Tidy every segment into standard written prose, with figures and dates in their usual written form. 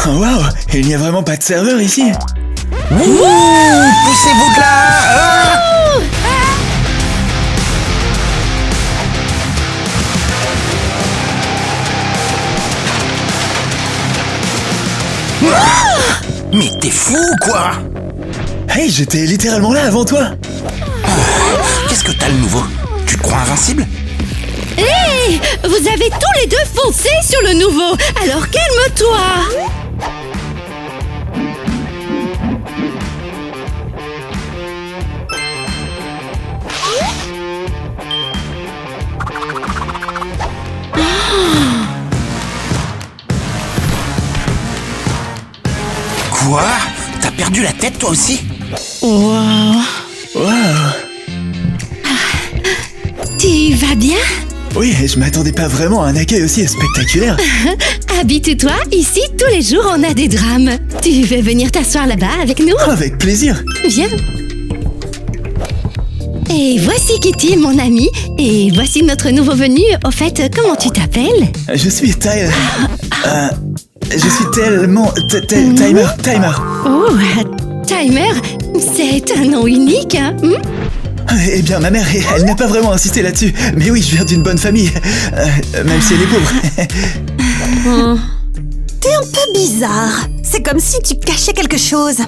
Oh, waouh, il n'y a vraiment pas de serveur ici. Ouh, poussez-vous de là. Mais t'es fou ou quoi? Hey, j'étais littéralement là avant toi. Qu'est-ce que t'as le nouveau? Tu te crois invincible? Hé, vous avez tous les deux foncé sur le nouveau, alors calme-toi. Quoi? T'as perdu la tête toi aussi? Wow. Waouh. Tu vas bien? Oui, je m'attendais pas vraiment à un accueil aussi spectaculaire. Habite-toi, ici tous les jours on a des drames. Tu veux venir t'asseoir là-bas avec nous? Avec plaisir. Viens. Et voici Kitty, mon amie. Et voici notre nouveau venu. Au fait, comment tu t'appelles? Je suis Tyler. Je suis tellement... Timer. Oh, Timer, c'est un nom unique, hein? Eh bien, ma mère, elle n'a pas vraiment insisté là-dessus. Mais oui, je viens d'une bonne famille. Même si elle est pauvre. T'es un peu bizarre. C'est comme si tu cachais quelque chose.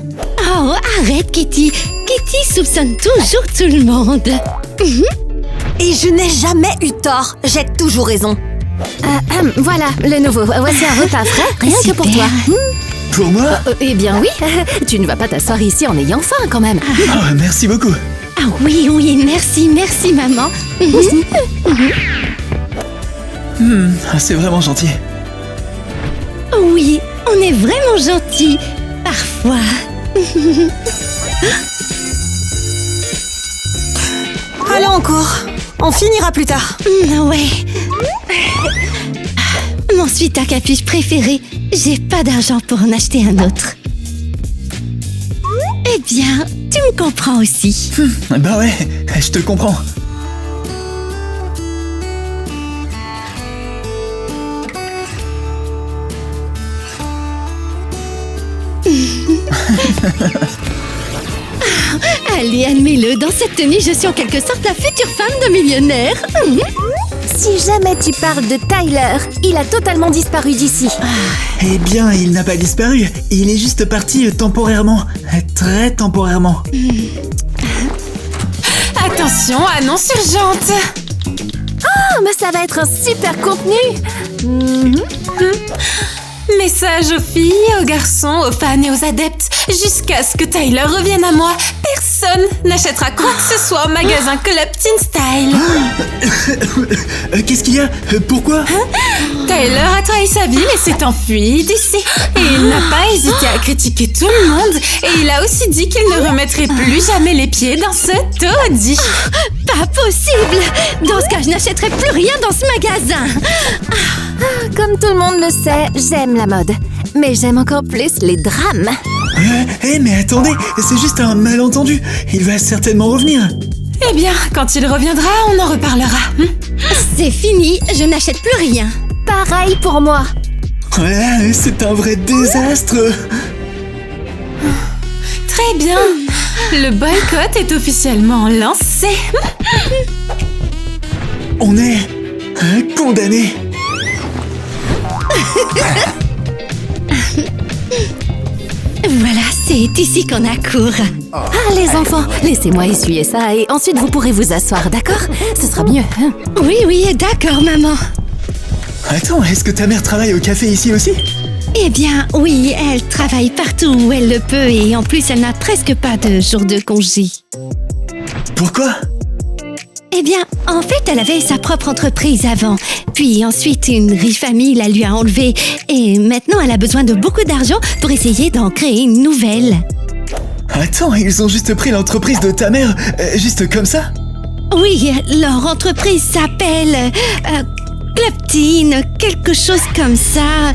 Oh, arrête, Kitty. Kitty soupçonne toujours tout le monde. Et je n'ai jamais eu tort. J'ai toujours raison. Voilà, le nouveau. Voici un repas frais, rien que pour toi. Pour moi? Eh bien oui, tu ne vas pas t'asseoir ici en ayant faim quand même. Oh, merci beaucoup. Ah oui, merci, maman. C'est vraiment gentil. Oui, on est vraiment gentils. Parfois. Allons en cours. On finira plus tard. Ouais. Mon sweat à capuche préféré. J'ai pas d'argent pour en acheter un autre. Eh bien, tu me comprends aussi. Bah ouais, je te comprends. Allez, admets-le, dans cette tenue, je suis en quelque sorte la future femme de millionnaire. Si jamais tu parles de Tyler, il a totalement disparu d'ici. Eh bien, il n'a pas disparu. Il est juste parti temporairement. Très temporairement. Attention, annonce urgente. Oh, mais ça va être un super contenu. Message aux filles, aux garçons, aux fans et aux adeptes. Jusqu'à ce que Tyler revienne à moi, personne n'achètera quoi que ce soit au magasin Club Teen Style. Qu'est-ce qu'il y a? Pourquoi? Tyler a trahi sa ville et s'est enfui d'ici. Et il n'a pas hésité à critiquer tout le monde. Et il a aussi dit qu'il ne remettrait plus jamais les pieds dans ce taudis. Pas possible! Dans ce cas, je n'achèterai plus rien dans ce magasin. Comme tout le monde le sait, j'aime la mode. Mais j'aime encore plus les drames. Mais attendez, c'est juste un malentendu. Il va certainement revenir. Eh bien, quand il reviendra, on en reparlera. C'est fini, je n'achète plus rien. Pareil pour moi. Ouais, c'est un vrai désastre. Très bien. Le boycott est officiellement lancé. On est condamnés. Voilà, c'est ici qu'on accourt. Ah, les enfants, laissez-moi essuyer ça et ensuite vous pourrez vous asseoir, d'accord? Ce sera mieux. Oui, d'accord, maman. Attends, est-ce que ta mère travaille au café ici aussi? Eh bien, oui, elle travaille partout où elle le peut et en plus, elle n'a presque pas de jour de congé. Pourquoi? Eh bien, en fait, elle avait sa propre entreprise avant. Puis ensuite, une riche famille la lui a enlevée. Et maintenant, elle a besoin de beaucoup d'argent pour essayer d'en créer une nouvelle. Attends, ils ont juste pris l'entreprise de ta mère, juste comme ça? Oui, leur entreprise s'appelle... Club Teen, quelque chose comme ça.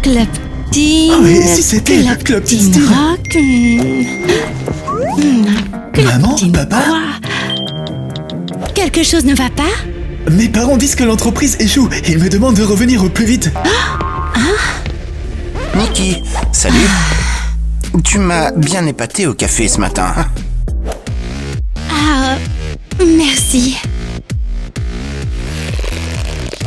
Club Teen... Oh, et si c'était Club Teen Style? Rock... Maman, Teen papa? quoi? Quelque chose ne va pas? Mes parents disent que l'entreprise échoue et ils me demandent de revenir au plus vite. Nikki, salut. Tu m'as bien épaté au café ce matin. Ah, merci.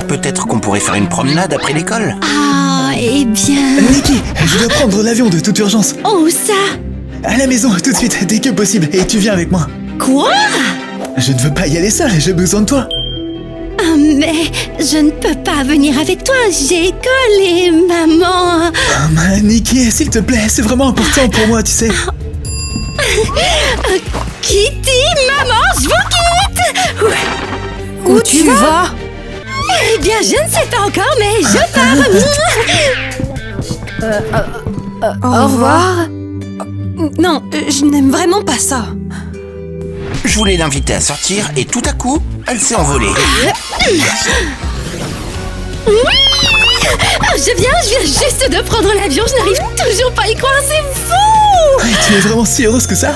Peut-être qu'on pourrait faire une promenade après l'école? Ah, eh bien... Nikki, je dois prendre l'avion de toute urgence. Oh, ça? À la maison, tout de suite, dès que possible, et tu viens avec moi. Quoi? Je ne veux pas y aller seul, j'ai besoin de toi. Ah, mais je ne peux pas venir avec toi, j'ai école et maman... Oh, mais Nikki, s'il te plaît, c'est vraiment important pour moi, tu sais. Kitty, maman, je vous quitte! Où tu vas? Eh bien, je ne sais pas encore, mais je pars. Au revoir. Non, je n'aime vraiment pas ça. Je voulais l'inviter à sortir et tout à coup, elle s'est envolée. Je viens juste de prendre l'avion, je n'arrive toujours pas à y croire, c'est fou! Tu es vraiment si heureuse que ça?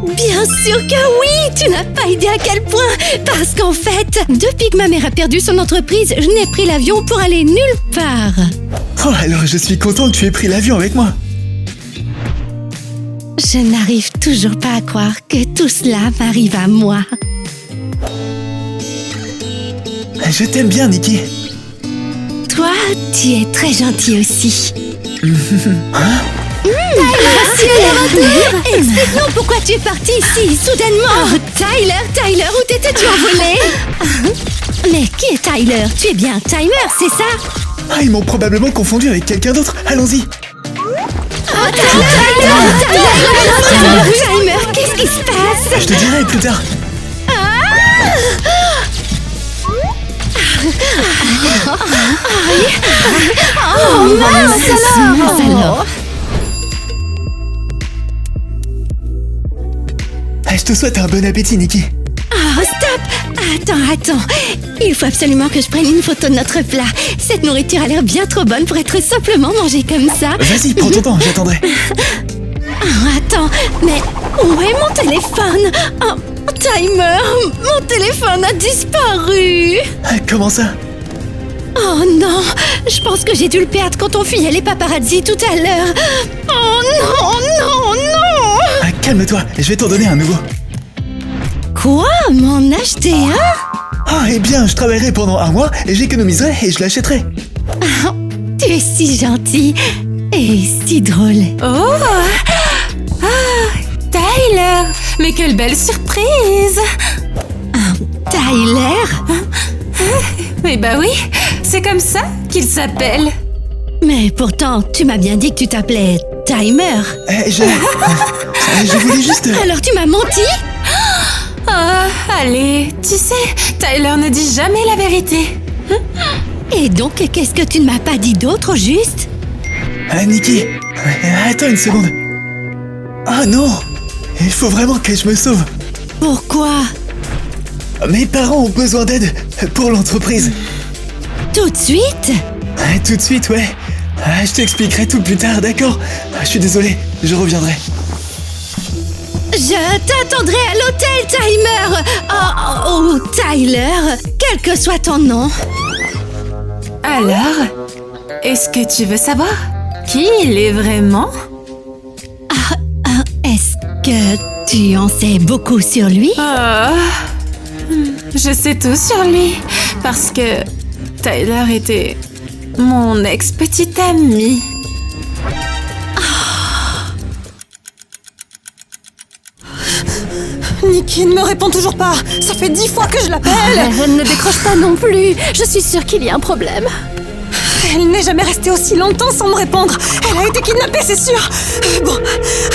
Bien sûr que oui! Tu n'as pas idée à quel point! Parce qu'en fait, depuis que ma mère a perdu son entreprise, je n'ai pris l'avion pour aller nulle part. Oh, alors je suis content que tu aies pris l'avion avec moi. Je n'arrive toujours pas à croire que tout cela m'arrive à moi. Je t'aime bien, Nikki. Toi, tu es très gentil aussi. Explique-nous pourquoi tu es parti ici, soudainement. Oh, Tyler, où t'étais-tu envolé? Mais qui est Tyler? Tu es bien Timer, c'est ça? Ah, ils m'ont probablement confondu avec quelqu'un d'autre. Allons-y. Oh, Timer, qu'est-ce qui se passe? Je te dirai plus tard. Oh, mince alors. Je te souhaite un bon appétit, Nikki. Oh, stop! Attends. Il faut absolument que je prenne une photo de notre plat. Cette nourriture a l'air bien trop bonne pour être simplement mangée comme ça. Vas-y, prends ton temps, j'attendrai. Oh, attends, mais où est mon téléphone? Oh, Timer, mon téléphone a disparu. Comment ça? Oh non, je pense que j'ai dû le perdre quand on fuyait les paparazzi tout à l'heure. Oh non. Calme-toi, je vais t'en donner un nouveau. Quoi? M'en acheter un? Ah, eh bien, je travaillerai pendant un mois et j'économiserai et je l'achèterai. Oh, tu es si gentil et si drôle. Oh! Ah! Tyler! Mais quelle belle surprise! Tyler? Eh bah oui, c'est comme ça qu'il s'appelle. Mais pourtant, tu m'as bien dit que tu t'appelais Timer. Je voulais juste... Alors tu m'as menti? Ah, allez, tu sais, Tyler ne dit jamais la vérité. Et donc, qu'est-ce que tu ne m'as pas dit d'autre, au juste? Nikki, attends une seconde. Ah non, il faut vraiment que je me sauve. Pourquoi? Mes parents ont besoin d'aide pour l'entreprise. Tout de suite? Tout de suite, ouais. Je t'expliquerai tout plus tard, d'accord? Je suis désolé, je reviendrai. Je t'attendrai à l'hôtel, Timer. Oh, Tyler, quel que soit ton nom. Alors, est-ce que tu veux savoir qui il est vraiment? Est-ce que tu en sais beaucoup sur lui? Je sais tout sur lui, parce que Tyler était mon ex-petite amie. Nikki ne me répond toujours pas. Ça fait 10 fois que je l'appelle. Elle ne décroche pas non plus. Je suis sûre qu'il y a un problème. Elle n'est jamais restée aussi longtemps sans me répondre. Elle a été kidnappée, c'est sûr. Bon,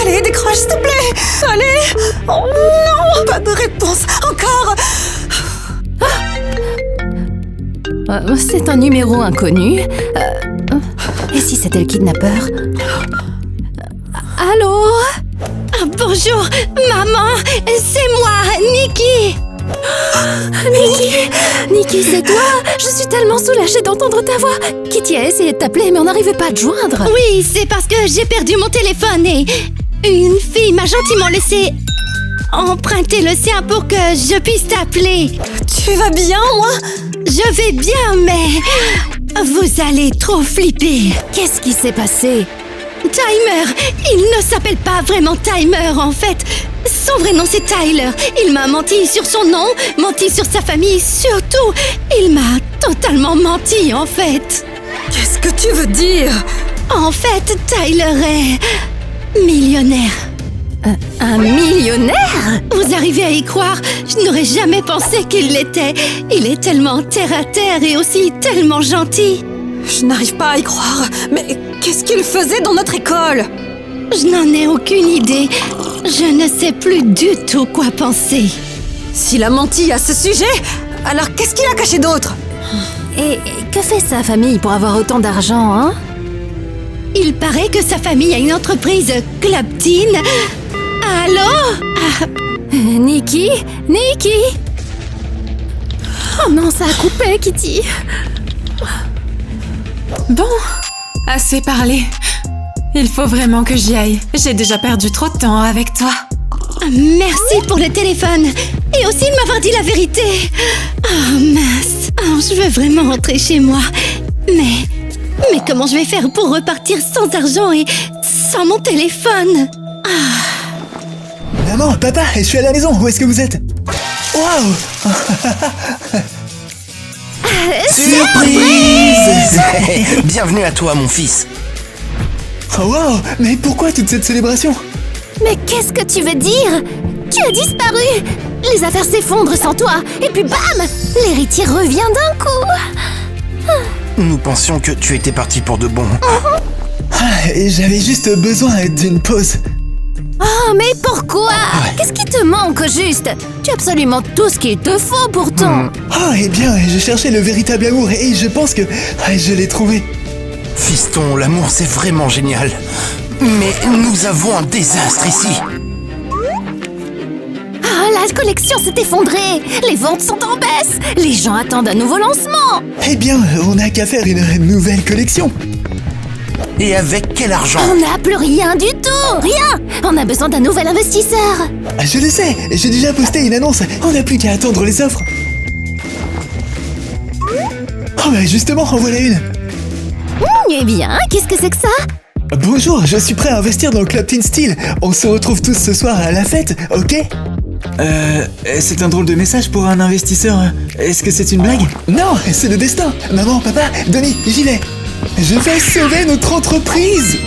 allez, décroche, s'il te plaît. Allez. Oh non, pas de réponse. Encore. C'est un numéro inconnu. Et si c'était le kidnappeur? Allô? Bonjour, maman, c'est moi, Nikki. Nikki, c'est toi? Je suis tellement soulagée d'entendre ta voix. Kitty a essayé de t'appeler, mais on n'arrivait pas à te joindre. Oui, c'est parce que j'ai perdu mon téléphone et une fille m'a gentiment laissé emprunter le sien pour que je puisse t'appeler. Tu vas bien, moi? Je vais bien, mais Vous allez trop flipper. Qu'est-ce qui s'est passé? Timer! Il ne s'appelle pas vraiment Timer, en fait. Son vrai nom, c'est Tyler. Il m'a menti sur son nom, menti sur sa famille, surtout. Il m'a totalement menti, en fait. Qu'est-ce que tu veux dire? En fait, Tyler est millionnaire. Un millionnaire? Vous arrivez à y croire? Je n'aurais jamais pensé qu'il l'était. Il est tellement terre à terre et aussi tellement gentil. Je n'arrive pas à y croire. Mais qu'est-ce qu'il faisait dans notre école? Je n'en ai aucune idée. Je ne sais plus du tout quoi penser. S'il a menti à ce sujet, alors qu'est-ce qu'il a caché d'autre? Et que fait sa famille pour avoir autant d'argent, hein? Il paraît que sa famille a une entreprise Club Teen. Allô? Nikki? Nikki? Oh non, ça a coupé, Kitty. Bon, assez parlé. Il faut vraiment que j'y aille. J'ai déjà perdu trop de temps avec toi. Merci pour le téléphone. Et aussi de m'avoir dit la vérité. Oh mince. Oh, je veux vraiment rentrer chez moi. Mais comment je vais faire pour repartir sans argent et sans mon téléphone? Maman, papa, je suis à la maison. Où est-ce que vous êtes? Waouh! Surprise! Bienvenue à toi, mon fils. Oh waouh! Mais pourquoi toute cette célébration? Mais qu'est-ce que tu veux dire? Tu as disparu! Les affaires s'effondrent sans toi, et puis bam! L'héritier revient d'un coup! Nous pensions que tu étais parti pour de bon. Et j'avais juste besoin d'une pause. Oh, mais pourquoi? Qu'est-ce qui te manque, au juste? Tu as absolument tout ce qu'il te faut, pourtant! Oh, eh bien, je cherchais le véritable amour et je pense que je l'ai trouvé. Fiston, l'amour, c'est vraiment génial. Mais nous avons un désastre ici. Ah, la collection s'est effondrée! Les ventes sont en baisse! Les gens attendent un nouveau lancement! Eh bien, on n'a qu'à faire une nouvelle collection. Et avec quel argent? On n'a plus rien du tout! Rien! On a besoin d'un nouvel investisseur! Je le sais, j'ai déjà posté une annonce. On n'a plus qu'à attendre les offres. Oh bah justement, en voilà une. Eh bien, qu'est-ce que c'est que ça? Bonjour, je suis prêt à investir dans le Club Teen Steel. On se retrouve tous ce soir à la fête, ok? C'est un drôle de message pour un investisseur. Est-ce que c'est une blague? Non, c'est le destin. Maman, papa, Denis, j'y vais. Je vais sauver notre entreprise.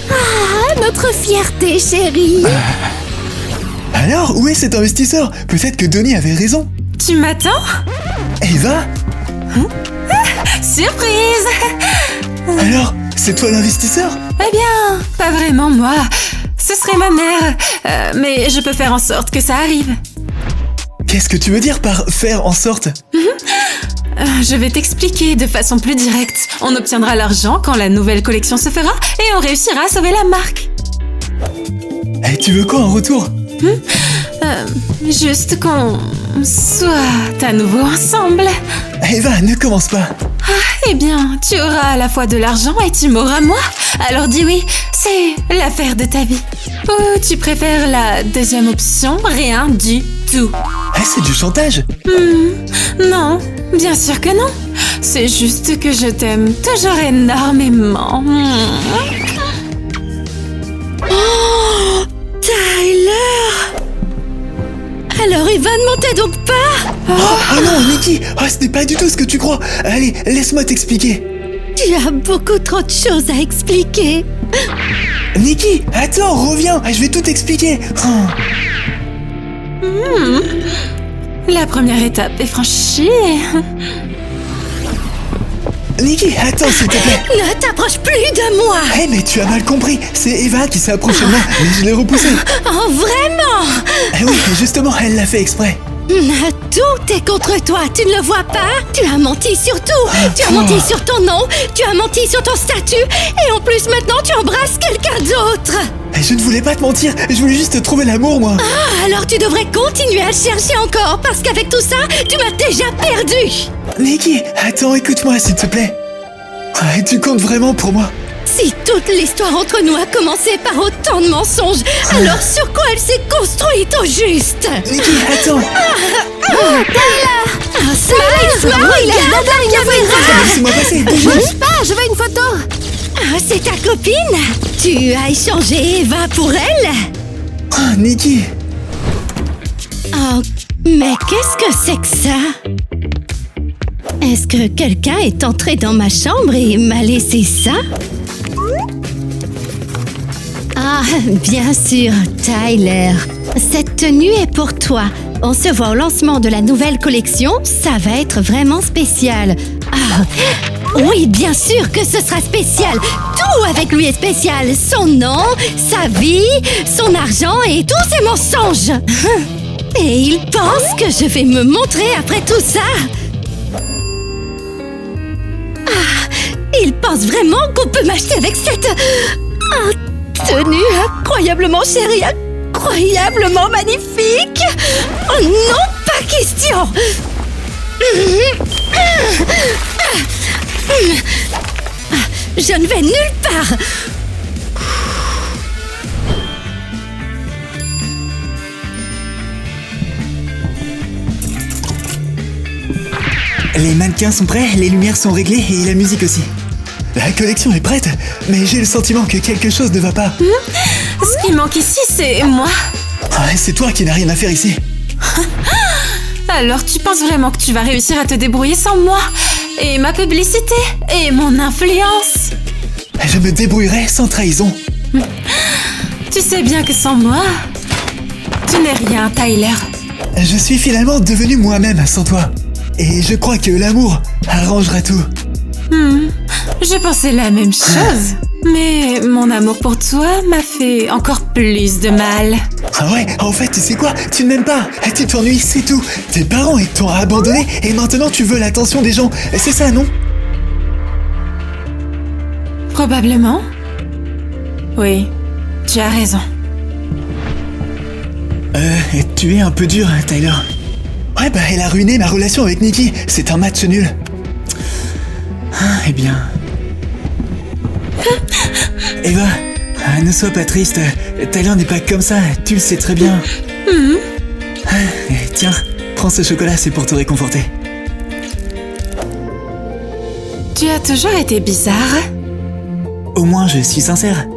Ah, notre fierté, chérie! Alors, où est cet investisseur? Peut-être que Denis avait raison. Tu m'attends? Eva? Surprise! Alors, c'est toi l'investisseur? Eh bien, pas vraiment moi. Ce serait ma mère. Mais je peux faire en sorte que ça arrive. Qu'est-ce que tu veux dire par faire en sorte? Je vais t'expliquer de façon plus directe. On obtiendra l'argent quand la nouvelle collection se fera et on réussira à sauver la marque. Et tu veux quoi en retour? Juste qu'on soit à nouveau ensemble. Eva, ne commence pas. Eh bien, tu auras à la fois de l'argent et tu m'auras moi. Alors dis oui, c'est l'affaire de ta vie. Ou tu préfères la deuxième option, rien du tout? C'est du chantage. Non, bien sûr que non. C'est juste que je t'aime toujours énormément. Tyler! Alors Eva ne mentait donc pas? Oh non, Nikki, ce n'est pas du tout ce que tu crois. Allez, laisse-moi t'expliquer. Tu as beaucoup trop de choses à expliquer. Nikki, attends, reviens, je vais tout expliquer. La première étape est franchie. Nikki, attends, s'il te plaît. Ne t'approche plus de moi. Mais tu as mal compris. C'est Eva qui s'est approchée de moi, mais je l'ai repoussée. Oh, vraiment? Oui, justement, elle l'a fait exprès. Tout est contre toi, tu ne le vois pas? Tu as menti sur tout. Tu as menti sur ton nom, tu as menti sur ton statut, et en plus maintenant tu embrasses quelqu'un d'autre. Je ne voulais pas te mentir, je voulais juste trouver l'amour, moi. Alors tu devrais continuer à le chercher encore, parce qu'avec tout ça, tu m'as déjà perdu. Nikki, attends, écoute-moi, s'il te plaît. Tu comptes vraiment pour moi? Si toute l'histoire entre nous a commencé par autant de mensonges, alors sur quoi elle s'est construite au juste? Nikki, attends. Smile, regarde, Laissez-moi passer. Bouge pas, je veux une photo. c'est ta copine? Tu as échangé Eva pour elle? Oh, Nikki. Oh, mais qu'est-ce que c'est que ça? Est-ce que quelqu'un est entré dans ma chambre et m'a laissé ça? Ah, bien sûr, Tyler. Cette tenue est pour toi. On se voit au lancement de la nouvelle collection. Ça va être vraiment spécial. Ah, oui, bien sûr que ce sera spécial. Tout avec lui est spécial. Son nom, sa vie, son argent et tous ses mensonges. Et il pense que je vais me montrer après tout ça. Il pense vraiment qu'on peut m'acheter avec cette tenue incroyablement chérie, incroyablement magnifique. Oh non, pas question. Je ne vais nulle part. Les mannequins sont prêts, les lumières sont réglées et la musique aussi. La collection est prête, mais j'ai le sentiment que quelque chose ne va pas. Ce qui manque ici, c'est moi. Ah, c'est toi qui n'as rien à faire ici. Alors tu penses vraiment que tu vas réussir à te débrouiller sans moi? Et ma publicité? Et mon influence? Je me débrouillerai sans trahison. Tu sais bien que sans moi, tu n'es rien, Tyler. Je suis finalement devenu moi-même sans toi. Et je crois que l'amour arrangera tout. Je pensais la même chose. Mais mon amour pour toi m'a fait encore plus de mal. Ah ouais, en fait, tu sais quoi? Tu ne m'aimes pas. Tu t'ennuies, c'est tout. Tes parents ils t'ont abandonné et maintenant tu veux l'attention des gens. C'est ça, non? Probablement. Oui, tu as raison. Tu es un peu dur, Tyler. Ouais, bah elle a ruiné ma relation avec Nikki. C'est un match nul. Eh bien... Eva, ne sois pas triste. Tyler n'est pas comme ça, tu le sais très bien. Tiens, prends ce chocolat, c'est pour te réconforter. Tu as toujours été bizarre. Au moins, je suis sincère.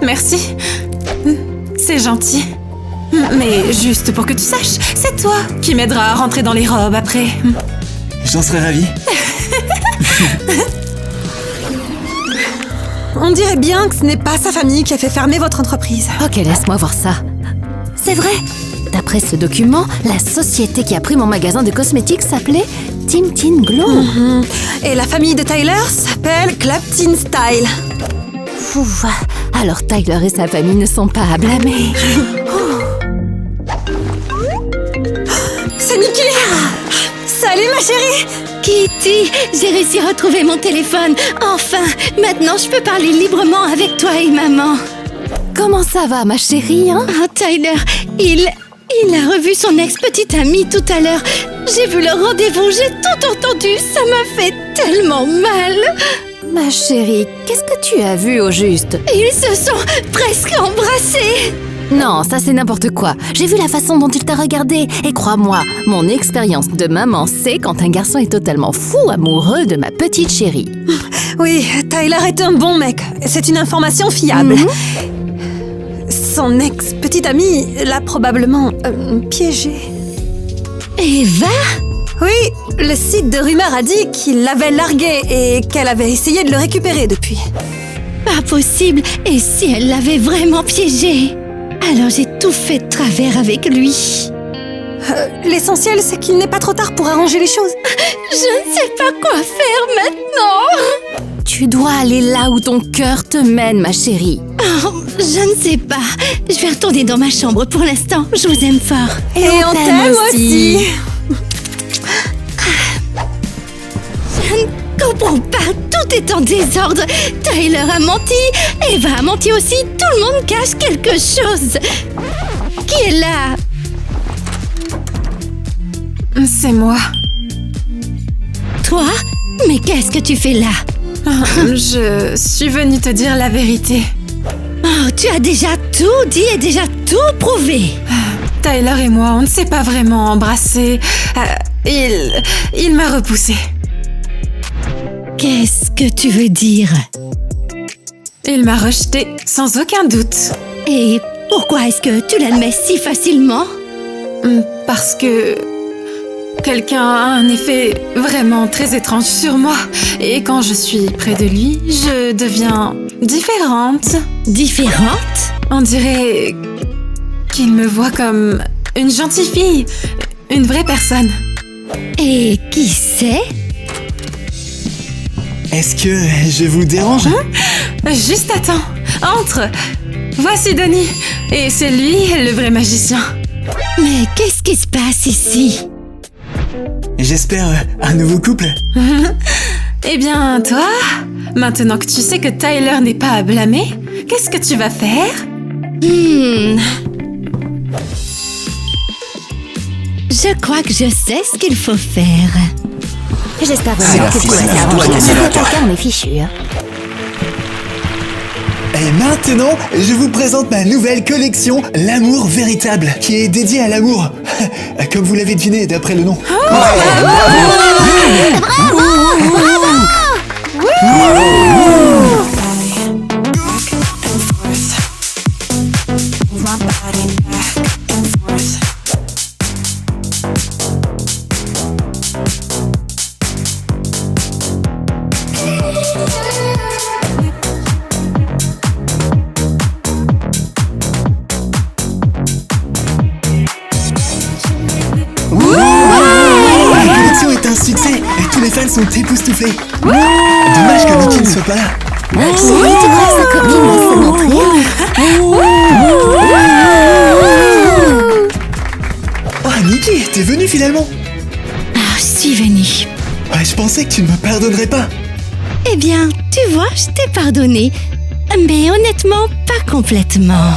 Merci. C'est gentil. Mais juste pour que tu saches, c'est toi qui m'aidera à rentrer dans les robes après. J'en serais ravi. On dirait bien que ce n'est pas sa famille qui a fait fermer votre entreprise. Ok, laisse-moi voir ça. C'est vrai. D'après ce document, la société qui a pris mon magasin de cosmétiques s'appelait Tintin Glow. Et la famille de Tyler s'appelle Club Teen Style. Ouf. Alors Tyler et sa famille ne sont pas à blâmer. C'est Nikki. Salut ma chérie. Kitty, j'ai réussi à retrouver mon téléphone. Enfin, maintenant je peux parler librement avec toi et maman. Comment ça va, ma chérie, hein? Oh, Tyler, il a revu son ex-petite amie tout à l'heure. J'ai vu le rendez-vous, j'ai tout entendu. Ça m'a fait tellement mal. Ma chérie, qu'est-ce que tu as vu au juste? Ils se sont presque embrassés. Non, ça c'est n'importe quoi. J'ai vu la façon dont il t'a regardé. Et crois-moi, mon expérience de maman sait quand un garçon est totalement fou amoureux de ma petite chérie. Oui, Tyler est un bon mec. C'est une information fiable. Son ex-petite amie l'a probablement piégé. Eva? Oui, le site de rumeurs a dit qu'il l'avait largué et qu'elle avait essayé de le récupérer depuis. Pas possible. Et si elle l'avait vraiment piégé? Alors j'ai tout fait de travers avec lui. L'essentiel, c'est qu'il n'est pas trop tard pour arranger les choses. Je ne sais pas quoi faire maintenant. Tu dois aller là où ton cœur te mène, ma chérie. Oh, je ne sais pas. Je vais retourner dans ma chambre pour l'instant. Je vous aime fort. Et on t'aime aussi. Je ne comprends pas. Tout est en désordre. Tyler a menti. Eva a menti aussi. Tout le monde cache quelque chose. Qui est là? C'est moi. Toi? Mais qu'est-ce que tu fais là? Je suis venue te dire la vérité. Oh, tu as déjà tout dit et déjà tout prouvé. Tyler et moi, on ne s'est pas vraiment embrassés. Il m'a repoussée. Qu'est-ce que tu veux dire? Il m'a rejetée, sans aucun doute. Et pourquoi est-ce que tu l'admets si facilement? Parce que quelqu'un a un effet vraiment très étrange sur moi. Et quand je suis près de lui, je deviens différente. Différente? On dirait qu'il me voit comme une gentille fille, une vraie personne. Et qui c'est? Est-ce que je vous dérange? Juste attends, entre. Voici Denis, et c'est lui le vrai magicien. Mais qu'est-ce qui se passe ici? J'espère un nouveau couple. Eh bien, toi, maintenant que tu sais que Tyler n'est pas à blâmer, qu'est-ce que tu vas faire? Je crois que je sais ce qu'il faut faire. J'espère C'est vraiment la que tu fille, vas c'est la faire douane, c'est la quelqu'un, on est fichu. Hein. Et maintenant, je vous présente ma nouvelle collection, L'amour véritable, qui est dédiée à l'amour. Comme vous l'avez deviné d'après le nom. La collection est un succès et tous les fans sont époustouflés. Dommage que Nikki ne soit pas là. Maxie, tu crois que sa copine va se montrer? Oh, Nikki, t'es venue finalement? Ah, je suis venue. Ouais, je pensais que tu ne me pardonnerais pas. Eh bien, tu vois, je t'ai pardonné. Mais honnêtement, pas complètement.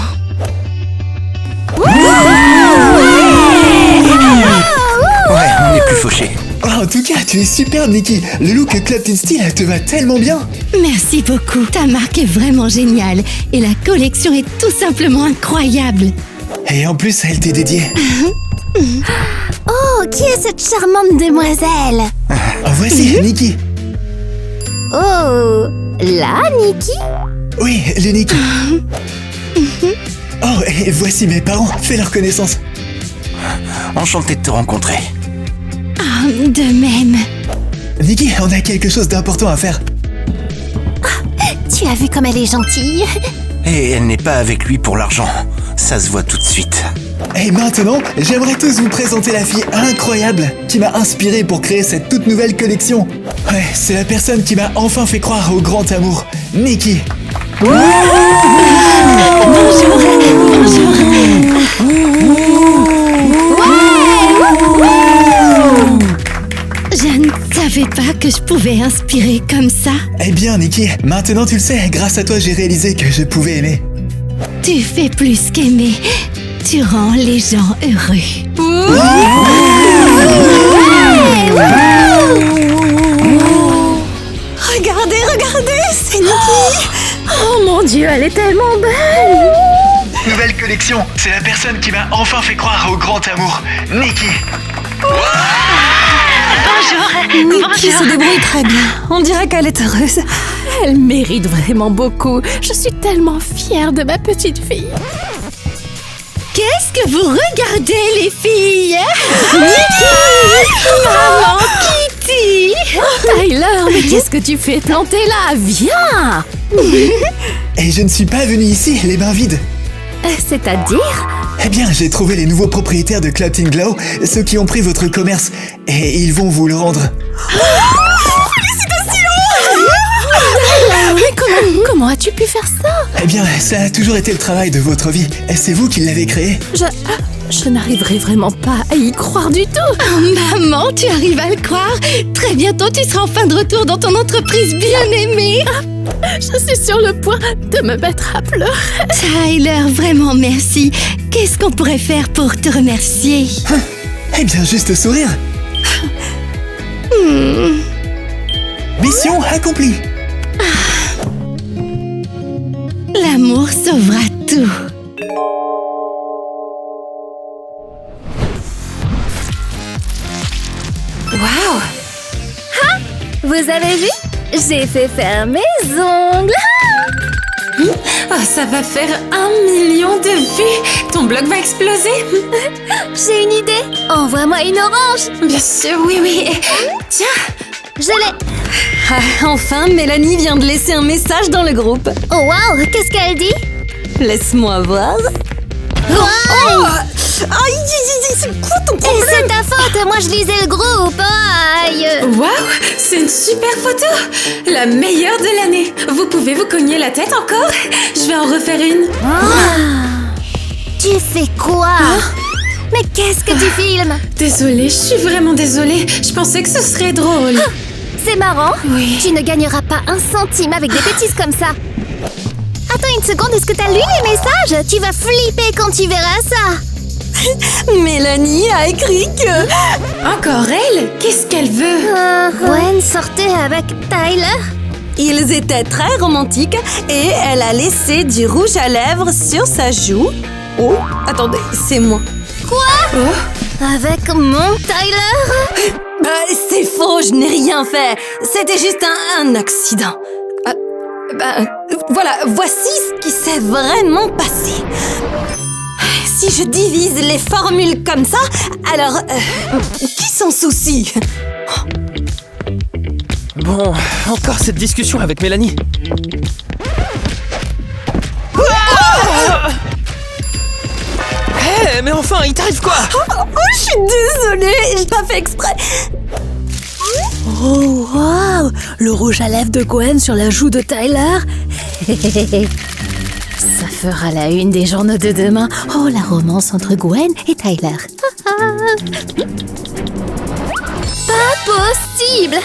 Ouais, on n'est plus fauchés. Oh, en tout cas, tu es superbe, Nikki. Le look Club Teen Style te va tellement bien. Merci beaucoup. Ta marque est vraiment géniale. Et la collection est tout simplement incroyable. Et en plus, elle t'est dédiée. Oh, qui est cette charmante demoiselle? Oh, voici, Nikki. Oh, là, Nikki? Oui, le Nikki. Oh, et voici mes parents. Fais leur connaissance. Enchanté de te rencontrer. Ah, de même. Nikki, on a quelque chose d'important à faire. Tu as vu comme elle est gentille? Et elle n'est pas avec lui pour l'argent. Ça se voit tout de suite. Et maintenant, j'aimerais tous vous présenter la fille incroyable qui m'a inspiré pour créer cette toute nouvelle collection. Ouais, c'est la personne qui m'a enfin fait croire au grand amour, Nikki. Je ne savais pas que je pouvais inspirer comme ça. Eh bien, Nikki, maintenant tu le sais, grâce à toi j'ai réalisé que je pouvais aimer. Tu fais plus qu'aimer. Tu rends les gens heureux. Regardez, regardez, c'est Nikki. Oh mon Dieu, elle est tellement belle! Nouvelle collection, c'est la personne qui m'a enfin fait croire au grand amour, Nikki. Nikki se débrouille très bien. On dirait qu'elle est heureuse. Elle mérite vraiment beaucoup. Je suis tellement fière de ma petite fille. Qu'est-ce que vous regardez, les filles? Maman Kitty! Tyler, mais qu'est-ce que tu fais planter là? Viens! Et je ne suis pas venu ici les mains vides. C'est-à-dire? Eh bien, j'ai trouvé les nouveaux propriétaires de Club Teen Glow, ceux qui ont pris votre commerce, et ils vont vous le rendre. Mais comment as-tu pu faire ça? Eh bien, ça a toujours été le travail de votre vie, et c'est vous qui l'avez créé. Je n'arriverai vraiment pas à y croire du tout. Oh, maman, tu arrives à le croire? Très bientôt, tu seras enfin de retour dans ton entreprise bien aimée. Je suis sur le point de me mettre à pleurer. Tyler, vraiment merci. Qu'est-ce qu'on pourrait faire pour te remercier? Eh bien, juste sourire. Mission accomplie. L'amour sauvera tout. Waouh! Vous avez vu? J'ai fait faire mes ongles. Oh, ça va faire 1 million de vues! Ton blog va exploser! J'ai une idée. Envoie-moi une orange. Bien sûr, oui, oui. Tiens! Je l'ai. Ah, enfin, Mélanie vient de laisser un message dans le groupe. Oh waouh, qu'est-ce qu'elle dit? Laisse-moi voir. Oh, Aïe, c'est quoi ton et problème? c'est ta faute, moi je lisais le groupe. Aïe. Waouh! C'est une super photo! La meilleure de l'année! Vous pouvez vous cogner la tête encore? Je vais en refaire une. Tu fais quoi? Mais qu'est-ce que tu filmes? Désolée, je suis vraiment désolée. Je pensais que ce serait drôle. C'est marrant. Oui. Tu ne gagneras pas un centime avec des bêtises comme ça. Attends une seconde, est-ce que t'as lu les messages? Tu vas flipper quand tu verras ça. Mélanie a écrit que... Encore elle? Qu'est-ce qu'elle veut? Gwen sortait avec Tyler. Ils étaient très romantiques et elle a laissé du rouge à lèvres sur sa joue. Oh, attendez, c'est moi. Quoi? Avec mon Tyler? C'est faux, je n'ai rien fait. C'était juste un accident. Voilà, voici ce qui s'est vraiment passé. Si je divise les formules comme ça, alors qui s'en soucie? Bon, encore cette discussion avec Mélanie. Hé, mais enfin, il t'arrive quoi? Oh, je suis désolée, je l'ai pas fait exprès. Oh, waouh! Le rouge à lèvres de Gwen sur la joue de Tyler. Ça fera la une des journaux de demain. Oh, la romance entre Gwen et Tyler. Pas possible!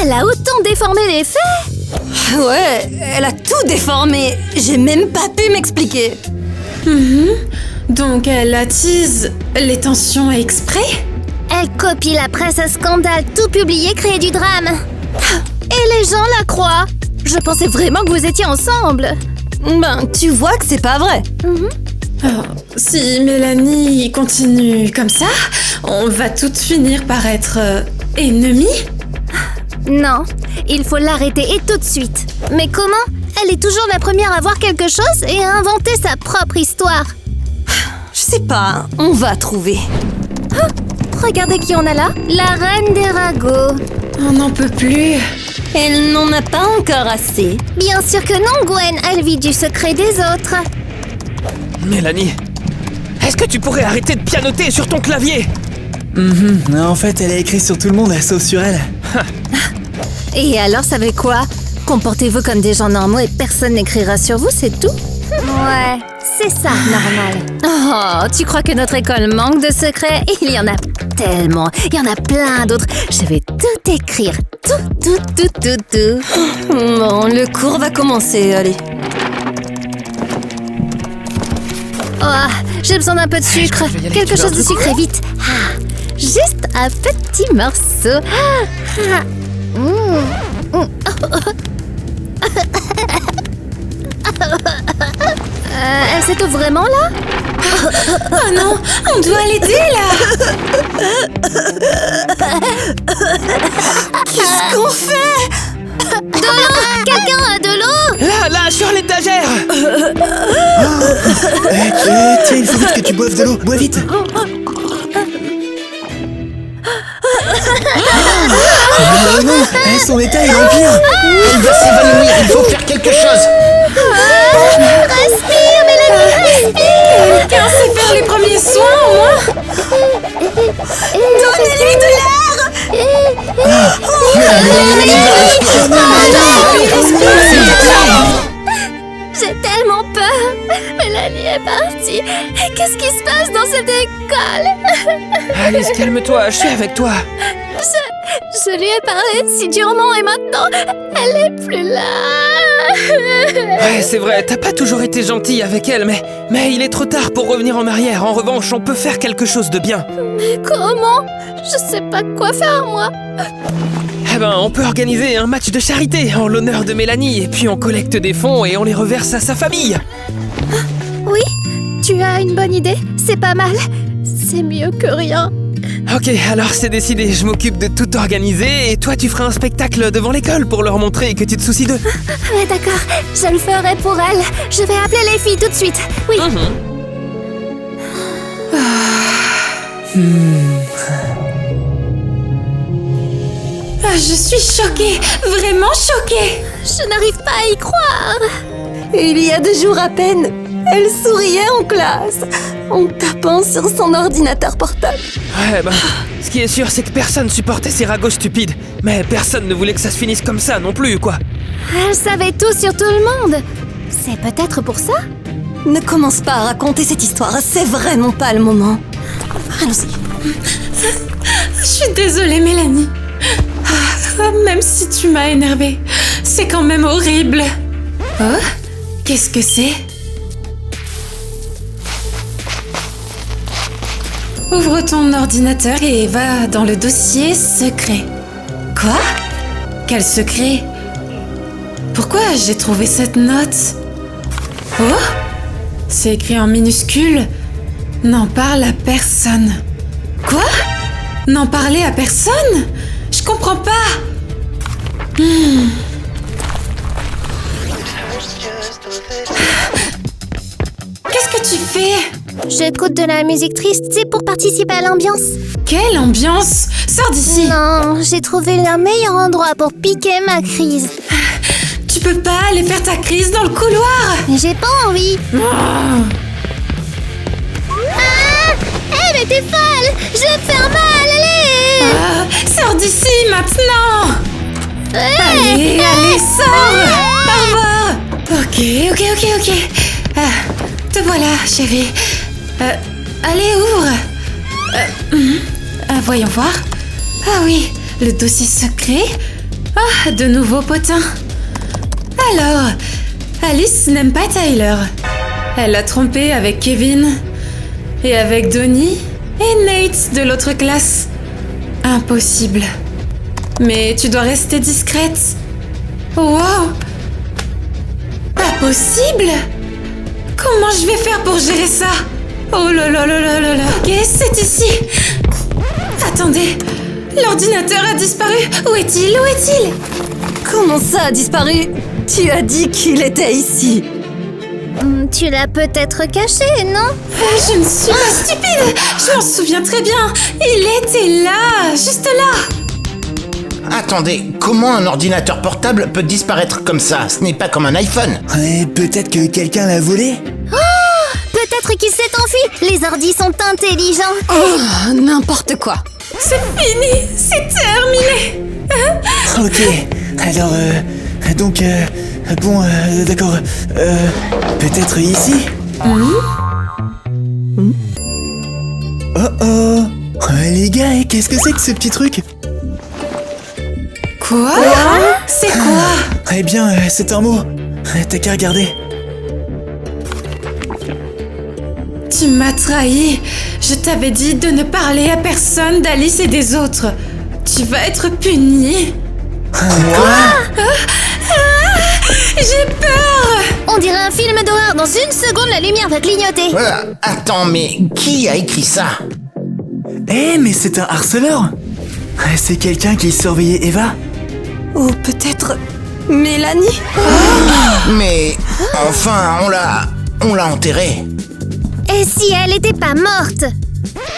Elle a autant déformé les faits. Ouais, elle a tout déformé. J'ai même pas pu m'expliquer. Donc elle attise les tensions exprès? Elle copie la presse à scandale, tout publié, créer du drame. Et les gens la croient. Je pensais vraiment que vous étiez ensemble. Ben, tu vois que c'est pas vrai. Alors, si Mélanie continue comme ça, on va toutes finir par être ennemies? Non, il faut l'arrêter et tout de suite. Mais comment? Elle est toujours la première à voir quelque chose et à inventer sa propre histoire. Je sais pas, on va trouver. Regardez qui on a là. La reine des ragots. On n'en peut plus. Elle n'en a pas encore assez. Bien sûr que non, Gwen. Elle vit du secret des autres. Mélanie, est-ce que tu pourrais arrêter de pianoter sur ton clavier? En fait, elle a écrit sur tout le monde, sauf sur elle. Et alors, ça veut quoi? Comportez-vous comme des gens normaux et personne n'écrira sur vous, c'est tout? Ouais, c'est ça, normal. Oh, tu crois que notre école manque de secrets? Il y en a tellement, il y en a plein d'autres. Je vais tout écrire, tout. Bon, le cours va commencer, allez. Oh, j'ai besoin d'un peu de sucre. je vais y aller, Quelque tu veux chose un de truc? sucré, vite. Juste un petit morceau. Elle s'étouffe vraiment là? Oh non, on doit l'aider là! Qu'est-ce qu'on fait? De l'eau! Quelqu'un a de l'eau? Là, sur l'étagère! Tiens, il faut vite que tu boives de l'eau. Bois vite. Non, son état est empire. Elle va s'évanouir, il faut faire quelque chose. Respire, Mélanie, respire! Quelqu'un sait faire les premiers soins au moins? Donnez-lui de l'air! J'ai tellement peur! Mélanie est partie! Qu'est-ce qui se passe dans cette école? Alice, calme-toi, je suis avec toi. Je lui ai parlé si durement et maintenant, elle est plus là! Ouais, c'est vrai, t'as pas toujours été gentille avec elle, mais il est trop tard pour revenir en arrière. En revanche, on peut faire quelque chose de bien. Mais comment? Je sais pas quoi faire, moi! ben, on peut organiser un match de charité en l'honneur de Mélanie, et puis on collecte des fonds et on les reverse à sa famille. Oui, tu as une bonne idée. C'est pas mal. C'est mieux que rien. Ok, alors c'est décidé, je m'occupe de tout organiser et toi tu feras un spectacle devant l'école pour leur montrer que tu te soucies d'eux. Ouais, d'accord. Je le ferai pour elle. Je vais appeler les filles tout de suite. Oui. Ah, je suis choquée, vraiment choquée. Je n'arrive pas à y croire. Il y a 2 jours à peine, elle souriait en classe, en tapant sur son ordinateur portable. Ouais, bah, ce qui est sûr, c'est que personne supportait ces ragots stupides. Mais personne ne voulait que ça se finisse comme ça non plus, quoi. Elle savait tout sur tout le monde. C'est peut-être pour ça. Ne commence pas à raconter cette histoire, c'est vraiment pas le moment. Allons-y. Je suis désolée, Mélanie. Même si tu m'as énervée, c'est quand même horrible. Oh, qu'est-ce que c'est? Ouvre ton ordinateur et va dans le dossier secret. Quoi? Quel secret? Pourquoi j'ai trouvé cette note? Oh? C'est écrit en minuscule. N'en parle à personne. Quoi? N'en parler à personne? Je comprends pas. Qu'est-ce que tu fais? J'écoute de la musique triste, c'est pour participer à l'ambiance. Quelle ambiance? Sors d'ici. Non, j'ai trouvé un meilleur endroit pour piquer ma crise. Tu peux pas aller faire ta crise dans le couloir. J'ai pas envie. Ah! Hé, mais t'es folle! Je vais me faire mal, allez! Sors d'ici maintenant. Allez, sors. Au revoir. Ok. Te voilà, chérie. Allez, ouvre. Voyons voir. Ah oui, le dossier secret. Ah, de nouveaux potins. Alors, Alice n'aime pas Tyler. Elle l'a trompé avec Kevin. Et avec Donnie et Nate de l'autre classe. Impossible. Mais tu dois rester discrète. Wow. Pas possible. Comment je vais faire pour gérer ça? Oh là là là là là là. Ok, c'est ici. Attendez, l'ordinateur a disparu. Où est-il? Comment ça a disparu? Tu as dit qu'il était ici. Tu l'as peut-être caché, non? Je ne suis pas stupide. Je m'en souviens très bien. Il était là, juste là. Attendez, comment un ordinateur portable peut disparaître comme ça? Ce n'est pas comme un iPhone. Ouais, peut-être que quelqu'un l'a volé. Peut-être qu'il s'est enfui. Les ordis sont intelligents. Oh, n'importe quoi. C'est fini, c'est terminé. Ok, alors, d'accord, peut-être ici? Oh, les gars, qu'est-ce que c'est que ce petit truc? Quoi? C'est quoi? Eh bien, c'est un mot. T'as qu'à regarder. Tu m'as trahi. Je t'avais dit de ne parler à personne d'Alice et des autres. Tu vas être puni. J'ai peur. On dirait un film d'horreur. Dans une seconde, la lumière va clignoter. Attends, mais qui a écrit ça? Eh, mais c'est un harceleur. C'est quelqu'un qui surveillait Eva. Ou peut-être Mélanie. Mais enfin, on l'a enterrée. Et si elle était pas morte?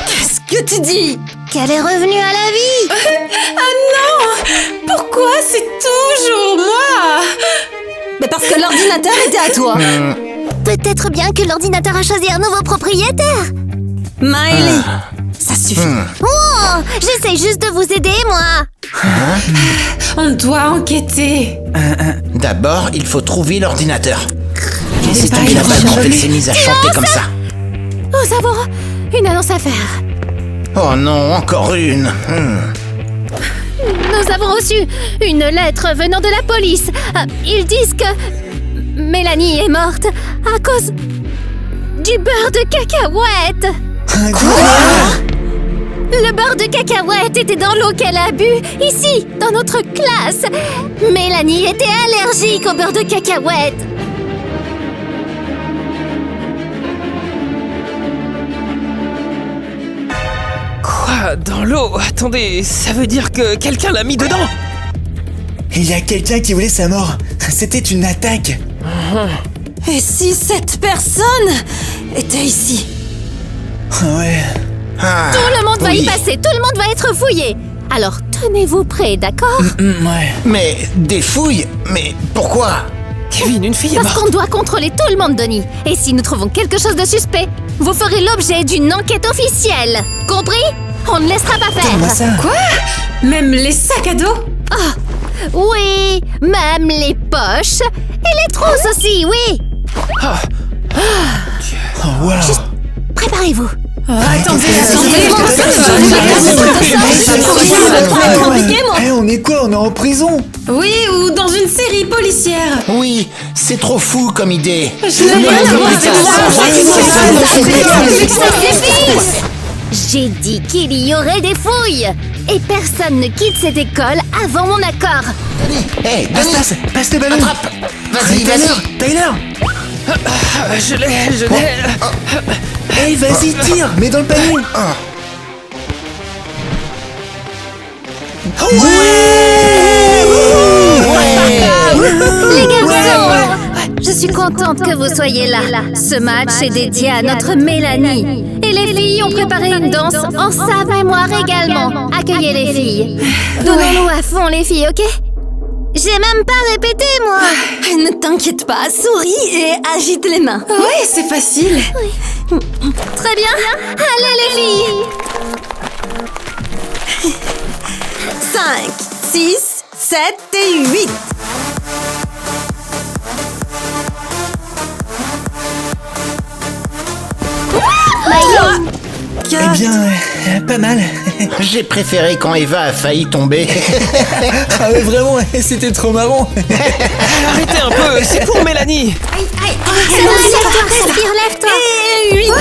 Qu'est-ce que tu dis? Qu'elle est revenue à la vie? Ah non! Pourquoi c'est toujours moi? Mais parce que l'ordinateur était à toi. Peut-être bien que l'ordinateur a choisi un nouveau propriétaire. Miley, ça suffit. Oh, j'essaie juste de vous aider, moi. On doit enquêter. D'abord, il faut trouver l'ordinateur. C'est C'est qui n'a pas grand qu'elle s'est mise à chanter comme ça. Nous avons une annonce à faire. Oh non, encore une. Nous avons reçu une lettre venant de la police. Ils disent que Mélanie est morte à cause du beurre de cacahuète. Le beurre de cacahuète était dans l'eau qu'elle a bu, ici, dans notre classe. Mélanie était allergique au beurre de cacahuète. Quoi? Dans l'eau? Attendez, ça veut dire que quelqu'un l'a mis dedans? Il y a quelqu'un qui voulait sa mort. C'était une attaque. Et si cette personne était ici? Ouais. Ah, Tout le monde va y oui. passer, tout le monde va être fouillé. Alors tenez-vous prêts, d'accord? Ouais. Mais des fouilles? Mais pourquoi? Kevin, une fille est Parce morte. qu'on doit contrôler tout le monde, Donnie. Et si nous trouvons quelque chose de suspect, vous ferez l'objet d'une enquête officielle. Compris? On ne laissera pas Donne-moi faire. ça. Quoi? Même les sacs à dos? Oui, même les poches et les trousses aussi, oui. Oh, wow. Préparez-vous. Attendez. Eh, on est quoi? On est en prison? Oui, ou dans une série policière. Oui, c'est trop fou comme idée. Je n'ai rien à voir avec ça. Ça suffit. J'ai dit qu'il y aurait des fouilles. Et personne ne quitte cette école avant mon accord. Hé, Denis, Passe le ballon. attrape. Vas-y, vas-y. Tyler. Je l'ai. Hey, vas-y, tire. Mets dans le panier. Les garçons, je suis contente que vous soyez là. Ce match est dédié à notre Mélanie. Et les filles ont préparé une danse en sa mémoire également. Accueillez les filles. Donnons-nous à fond les filles, ok? J'ai même pas répété, moi. Ne t'inquiète pas, souris et agite les mains. Ouais, c'est facile. Très bien. Allez les filles. 5, 6, 7 et 8. Eh bien, pas mal. J'ai préféré quand Eva a failli tomber. Ah ouais, vraiment, c'était trop marrant. Arrêtez un peu, c'est pour Mélanie. Lève-toi, respire, lève-toi. Et 8.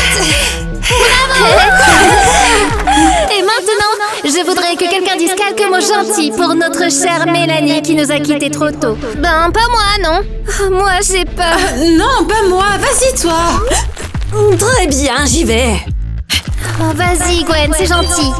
Et maintenant, je voudrais que quelqu'un dise quelques mots gentils pour notre chère Mélanie qui nous a quittés trop tôt. Ben, pas moi, non. Moi, j'ai peur. Non, pas moi. Vas-y, toi. Très bien, j'y vais. Oh, vas-y, Gwen, c'est gentil.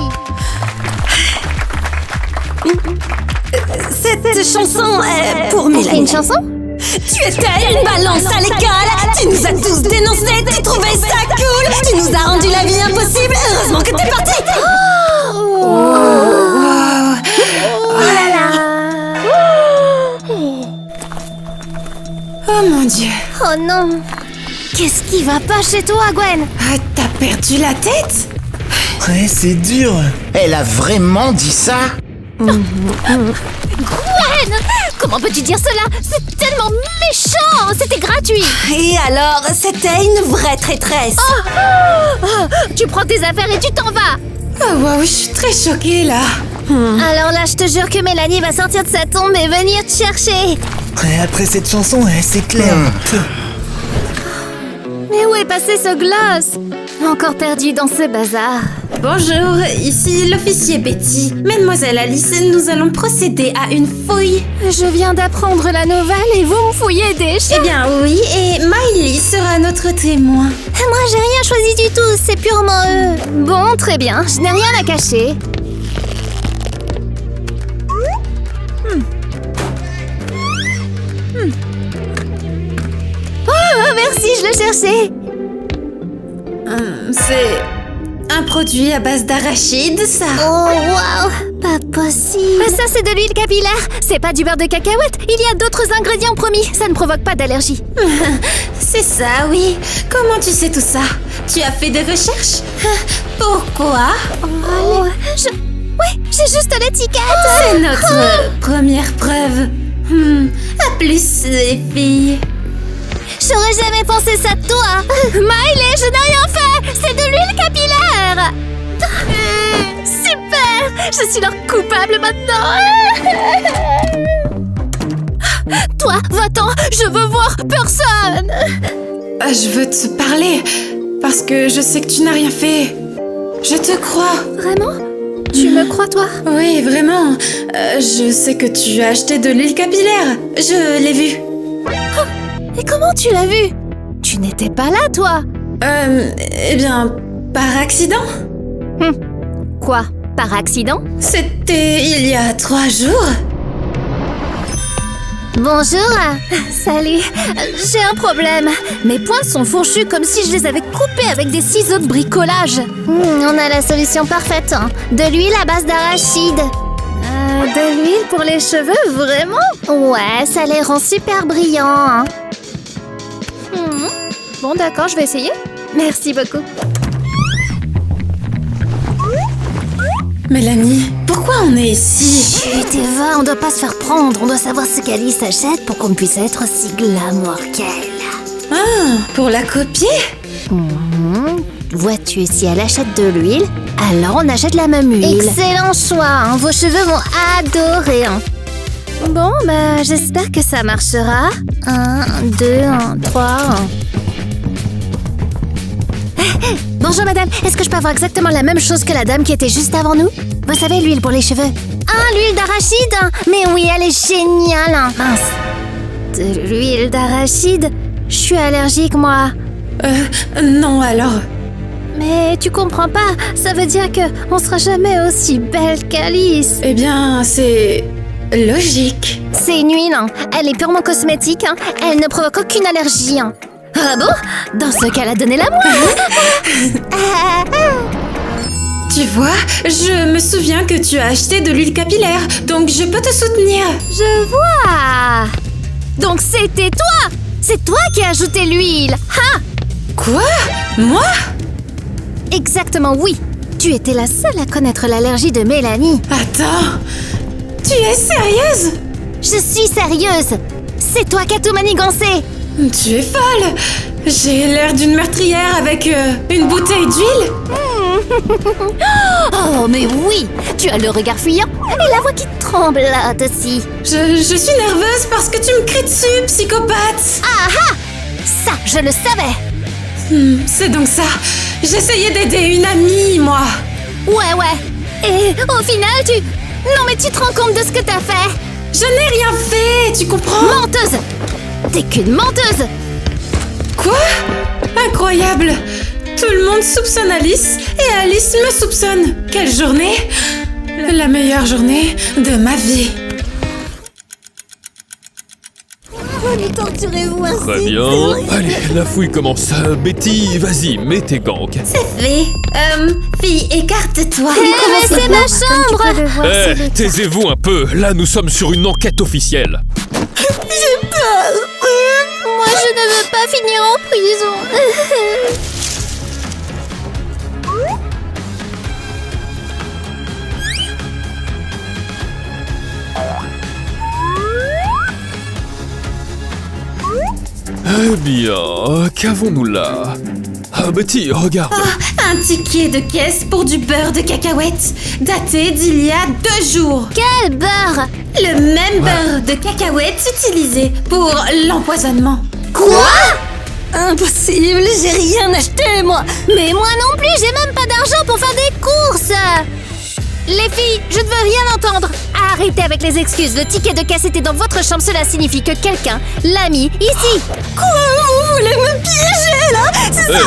Cette chanson est pour On fait Mélanie. une chanson? Tu étais une balance à l'école. Tu nous as tous dénoncés. Tu trouvais ça cool. Tu nous as rendu la vie impossible. Heureusement que t'es parti. Oh mon Dieu. Oh non. Qu'est-ce qui va pas chez toi, Gwen? Ah, t'as perdu la tête? Ouais, c'est dur. Elle a vraiment dit ça? Gwen! Comment peux-tu dire cela? C'est tellement méchant! C'était gratuit! Et alors, c'était une vraie traîtresse. Oh, tu prends tes affaires et tu t'en vas! Oh waouh, je suis très choquée là. Alors là, je te jure que Mélanie va sortir de sa tombe et venir te chercher! Ouais, après cette chanson, c'est clair. Mais où est passé ce gloss? Encore perdu dans ce bazar. Bonjour, ici l'officier Betty. Mademoiselle Alice, nous allons procéder à une fouille. Je viens d'apprendre la nouvelle et vous me fouillez des chats! Eh bien oui, et Miley sera notre témoin. Moi, j'ai rien choisi du tout, c'est purement eux. Bon, très bien, je n'ai rien à cacher. Oh, merci, je le cherchais. C'est un produit à base d'arachide, ça. Oh, waouh, pas possible. Mais ça, c'est de l'huile capillaire. C'est pas du beurre de cacahuète. Il y a d'autres ingrédients, promis. Ça ne provoque pas d'allergie. C'est ça, oui. Comment tu sais tout ça? Tu as fait des recherches? Pourquoi? Oh, Oui, j'ai juste l'étiquette. C'est notre première preuve. À plus, les filles. J'aurais jamais pensé ça de toi. Miley, je n'ai rien fait. C'est de l'huile capillaire. Super. Je suis leur coupable maintenant. Toi, va-t'en. Je veux voir personne. Je veux te parler parce que je sais que tu n'as rien fait. Je te crois. Vraiment? Tu me crois, toi? Oui, vraiment. Je sais que tu as acheté de l'huile capillaire. Je l'ai vu. Et comment tu l'as vu? Tu n'étais pas là, toi? Eh bien, par accident. Quoi? Par accident? C'était il y a 3 jours. Bonjour. Salut. J'ai un problème. Mes poings sont fourchus comme si je les avais coupés avec des ciseaux de bricolage. On a la solution parfaite. De l'huile à base d'arachide. De l'huile pour les cheveux, vraiment? Ouais, ça les rend super brillants. Bon, d'accord, je vais essayer. Merci beaucoup. Mélanie, pourquoi on est ici? Chut, Eva, on doit pas se faire prendre. On doit savoir ce qu'Alice achète pour qu'on puisse être aussi glamour qu'elle. Ah, pour la copier? Vois-tu, si elle achète de l'huile, alors on achète la même huile. Excellent choix, hein. Vos cheveux vont adorer. Bon, bah, j'espère que ça marchera. 1, 2, 1, 3. Bonjour madame, est-ce que je peux avoir exactement la même chose que la dame qui était juste avant nous? Vous savez, l'huile pour les cheveux. Ah, l'huile d'arachide? Mais oui, elle est géniale. Mince. De l'huile d'arachide? Je suis allergique, moi. Non alors. Mais tu comprends pas, ça veut dire que on sera jamais aussi belle qu'Alice. Eh bien, c'est logique. C'est une huile, hein. Elle est purement cosmétique, hein. Elle ne provoque aucune allergie. Hein. Ah bon? Dans ce cas-là, donnez-la moi. Tu vois, je me souviens que tu as acheté de l'huile capillaire, donc je peux te soutenir. Je vois. Donc c'était toi. C'est toi qui as ajouté l'huile. Ha! Quoi? Moi? Exactement, oui. Tu étais la seule à connaître l'allergie de Mélanie. Attends, tu es sérieuse? Je suis sérieuse. C'est toi qui as tout manigancé. Tu es folle. J'ai l'air d'une meurtrière avec une bouteille d'huile. Oh, mais oui. Tu as le regard fuyant et la voix qui tremblote aussi. Je suis nerveuse parce que tu me cries dessus, psychopathe. Ah ah! Ça, je le savais. C'est donc ça. J'essayais d'aider une amie, moi. Ouais. Et au final, tu... Non, mais tu te rends compte de ce que t'as fait? Je n'ai rien fait, tu comprends? Menteuse! T'es qu'une menteuse! Quoi? Incroyable! Tout le monde soupçonne Alice et Alice me soupçonne. Quelle journée! La meilleure journée de ma vie. Torturez-vous ainsi. Très bien. Allez, la fouille commence. Betty, vas-y, mets tes gangs. Fée, fille, écarte-toi. Mais c'est ma chambre! Eh, taisez-vous un peu. Là, nous sommes sur une enquête officielle. J'ai peur! Moi, je ne veux pas finir en prison. Eh bien, qu'avons-nous là? Ah, Betty, regarde. Un ticket de caisse pour du beurre de cacahuète, daté d'il y a 2 jours. Quel beurre! Le même beurre de cacahuète utilisé pour l'empoisonnement. Quoi? Impossible, j'ai rien acheté, moi. Mais moi non plus, j'ai même pas d'argent pour faire des courses! Les filles, je ne veux rien entendre! Arrêtez avec les excuses, le ticket de caisse était dans votre chambre, cela signifie que quelqu'un l'a mis ici! Quoi? Vous voulez me piéger, là? C'est ça?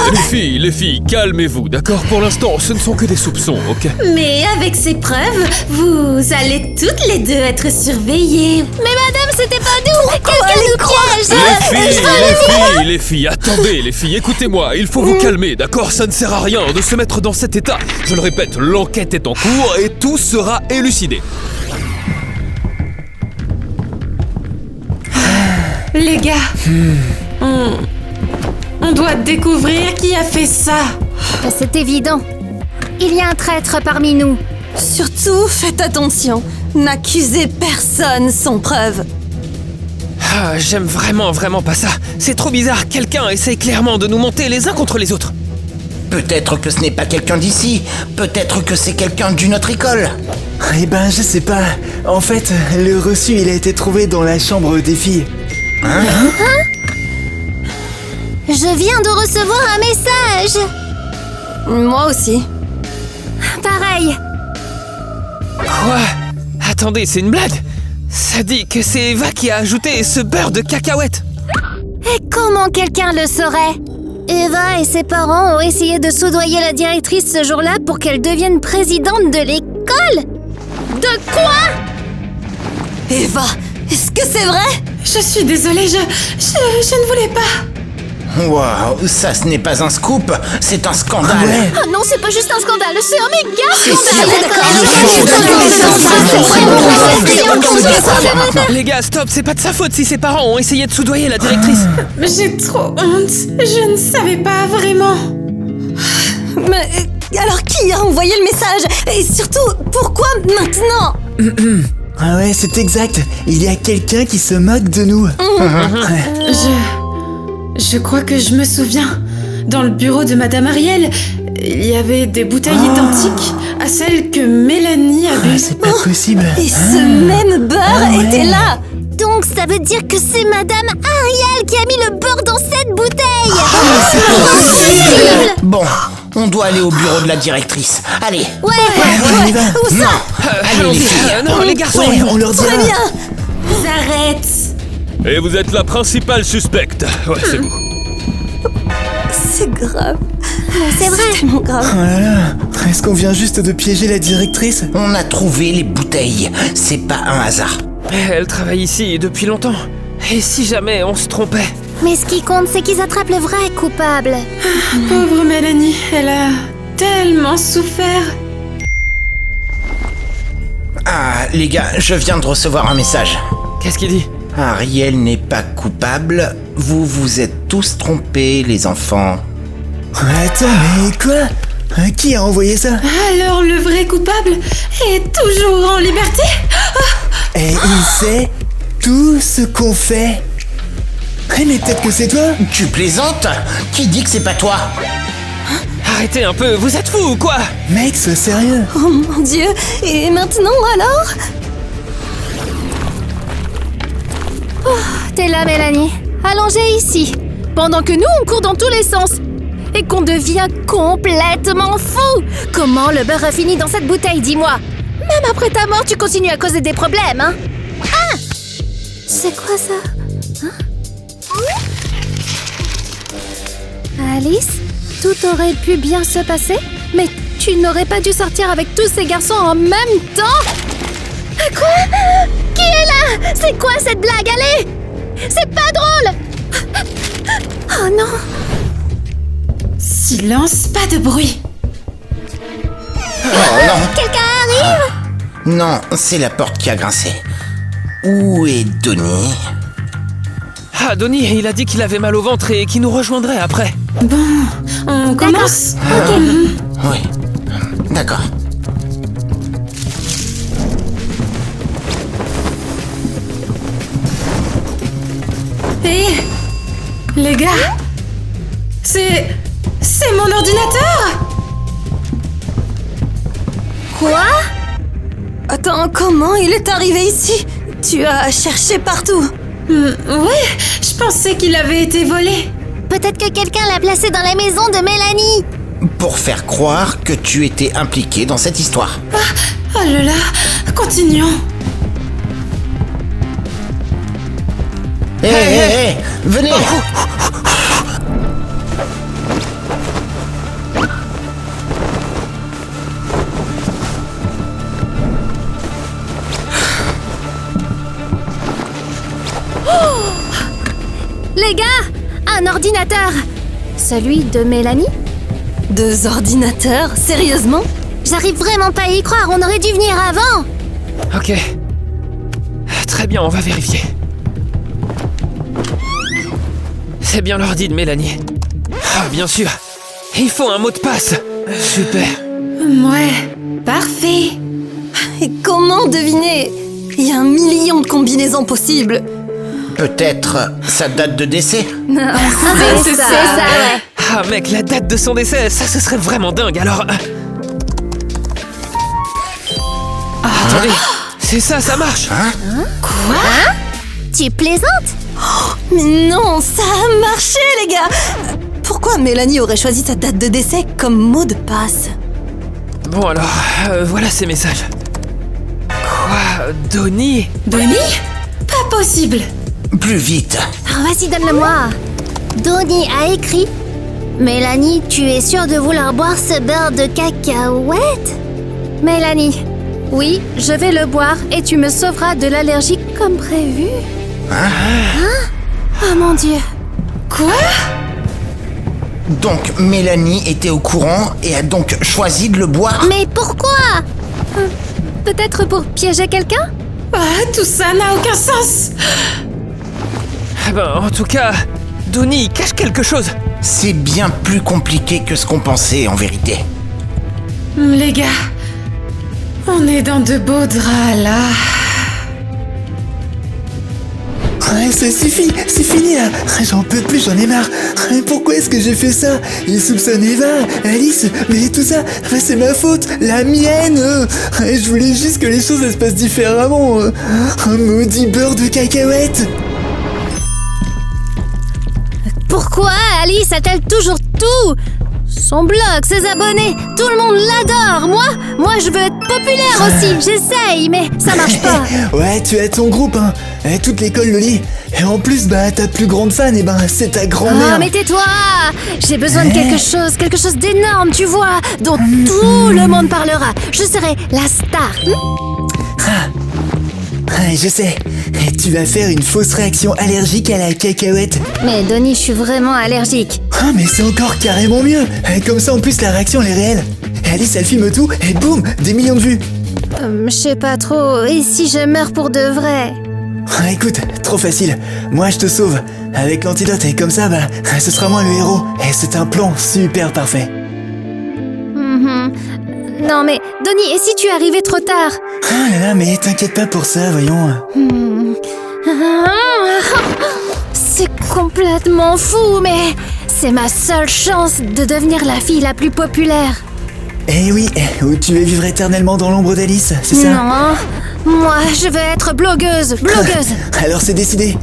Les filles, calmez-vous, d'accord? Pour l'instant, ce ne sont que des soupçons, ok? Mais avec ces preuves, vous allez toutes les deux être surveillées. Mais madame, c'était pas nous! Quelqu'un nous piège! Les filles, attendez, les filles, écoutez-moi, il faut vous calmer, d'accord? Ça ne sert à rien de se mettre dans cet état. Je le répète, l'enquête est en cours et tout sera élucidé. Les gars, on doit découvrir qui a fait ça. C'est évident. Il y a un traître parmi nous. Surtout, faites attention. N'accusez personne sans preuve. Ah, j'aime vraiment pas ça. C'est trop bizarre, quelqu'un essaye clairement de nous monter les uns contre les autres. Peut-être que ce n'est pas quelqu'un d'ici. Peut-être que c'est quelqu'un d'une autre école. Eh ben, je sais pas. En fait, le reçu, il a été trouvé dans la chambre des filles. Je viens de recevoir un message. Moi aussi. pareil. Quoi? Attendez, c'est une blague? Ça dit que c'est Eva qui a ajouté ce beurre de cacahuète. Et comment quelqu'un le saurait? Eva et ses parents ont essayé de soudoyer la directrice ce jour-là pour qu'elle devienne présidente de l'école. De quoi? Eva, est-ce que c'est vrai? Je suis désolée, je ne voulais pas. Waouh, ça ce n'est pas un scoop, c'est un scandale. Oh non, c'est pas juste un scandale, c'est un méga scandale. Les gars, stop, c'est pas de sa faute si ses parents ont essayé de soudoyer la directrice. J'ai trop honte. Je ne savais pas vraiment. Mais alors qui a envoyé le message? Et surtout, pourquoi maintenant? Ah ouais, c'est exact. Il y a quelqu'un qui se moque de nous. Je crois que je me souviens. Dans le bureau de Madame Ariel, il y avait des bouteilles identiques à celles que Mélanie a bu. C'est pas possible. Et ce même beurre était là. Donc ça veut dire que c'est Madame Ariel qui a mis le beurre dans cette bouteille. Bon, on doit aller au bureau de la directrice. Allez. Ouais. On y va. Où ça? Allez les filles. Non, les garçons. Ouais, on leur dira. Très bien. Arrête. Et vous êtes la principale suspecte. Ouais, c'est vous. C'est grave. C'est vrai. Tellement grave. Oh là là, est-ce qu'on vient juste de piéger la directrice? On a trouvé les bouteilles. C'est pas un hasard. Elle travaille ici depuis longtemps. Et si jamais on se trompait? Mais ce qui compte, c'est qu'ils attrapent le vrai coupable. Pauvre Mélanie, elle a tellement souffert. Ah, les gars, je viens de recevoir un message. Qu'est-ce qu'il dit? Ariel n'est pas coupable. Vous vous êtes tous trompés, les enfants. Attends, mais quoi? Qui a envoyé ça? Alors le vrai coupable est toujours en liberté? Et il sait tout ce qu'on fait. Mais peut-être que c'est toi? Tu plaisantes? Qui dit que c'est pas toi? Arrêtez un peu, vous êtes fous ou quoi? Mec, sois sérieux. Oh mon Dieu. Et maintenant alors? T'es là, Mélanie, allongée ici, pendant que nous, on court dans tous les sens. Et qu'on devient complètement fou. Comment le beurre a fini dans cette bouteille, dis-moi? Même après ta mort, tu continues à causer des problèmes, hein? Ah! C'est quoi ça? Alice, tout aurait pu bien se passer, mais tu n'aurais pas dû sortir avec tous ces garçons en même temps? Quoi? Qui est là? C'est quoi cette blague? Allez! C'est pas drôle! Oh non! Silence, pas de bruit. Oh non. Quelqu'un arrive? Non, c'est la porte qui a grincé. Où est Donnie? Ah, Donnie, il a dit qu'il avait mal au ventre et qu'il nous rejoindrait après. Bon, on commence. Oui, d'accord. Hé, les gars, c'est mon ordinateur. Quoi? Attends, comment il est arrivé ici? Tu as cherché partout. Ouais, je pensais qu'il avait été volé. Peut-être que quelqu'un l'a placé dans la maison de Mélanie. Pour faire croire que tu étais impliqué dans cette histoire. Oh là là, continuons. Hé, venez! Les gars, un ordinateur. Celui de Mélanie? 2 ordinateurs? Sérieusement? J'arrive vraiment pas à y croire, on aurait dû venir avant. Ok. Très bien, on va vérifier. C'est bien l'ordi de Mélanie. Ah, bien sûr. Il faut un mot de passe. Super. Ouais, parfait. Et comment deviner? Il y a 1 million de combinaisons possibles. Peut-être sa date de décès? C'est ça, ouais. Ah mec, la date de son décès, ça ce serait vraiment dingue, alors... Ah, attendez, c'est ça, ça marche. Tu plaisantes? Mais non, ça a marché, les gars! Pourquoi Mélanie aurait choisi sa date de décès comme mot de passe? Bon alors, voilà ces messages. Quoi, Donnie? Donnie? Pas possible. Plus vite. Alors vas-y, donne-le-moi. Donnie a écrit: Mélanie, tu es sûre de vouloir boire ce beurre de cacahuète? Mélanie, oui, je vais le boire et tu me sauveras de l'allergie comme prévu. Hein? Oh mon Dieu. Quoi? Donc Mélanie était au courant et a donc choisi de le boire? Mais pourquoi? Peut-être pour piéger quelqu'un? Ah, tout ça n'a aucun sens. Ah ben, en tout cas, Donnie cache quelque chose. C'est bien plus compliqué que ce qu'on pensait en vérité. Les gars, on est dans de beaux draps là. Ouais, ça suffit, c'est fini là. J'en peux plus, j'en ai marre. Pourquoi est-ce que j'ai fait ça? Ils soupçonnent Eva, Alice, mais tout ça, c'est ma faute, la mienne. Je voulais juste que les choses elles se passent différemment. Un maudit beurre de cacahuète. Pourquoi Alice a-t-elle toujours tout? Son blog, ses abonnés, tout le monde l'adore. Moi je veux être populaire aussi. J'essaye, mais ça marche pas. Ouais, tu as ton groupe, hein. Toute l'école le lit. Et en plus, ta plus grande fan, c'est ta grand-mère. Oh, mais tais-toi! J'ai besoin de quelque chose d'énorme, tu vois, dont tout le monde parlera. Je serai la star. Je sais. Tu vas faire une fausse réaction allergique à la cacahuète. Mais Donnie, je suis vraiment allergique. Ah, mais c'est encore carrément mieux. Comme ça, en plus, la réaction, elle est réelle. Alice, elle filme tout, et boum, des millions de vues. Je sais pas trop. Et si je meurs pour de vrai? Écoute, trop facile. Moi, je te sauve. Avec l'antidote, et comme ça, ce sera moi le héros. Et c'est un plan super parfait. Non mais, Donnie, et si tu arrivais trop tard? Ah là là, mais t'inquiète pas pour ça, voyons. C'est complètement fou, mais c'est ma seule chance de devenir la fille la plus populaire. Eh oui, ou tu veux vivre éternellement dans l'ombre d'Alice, c'est ça? Non, moi je veux être blogueuse. Alors c'est décidé.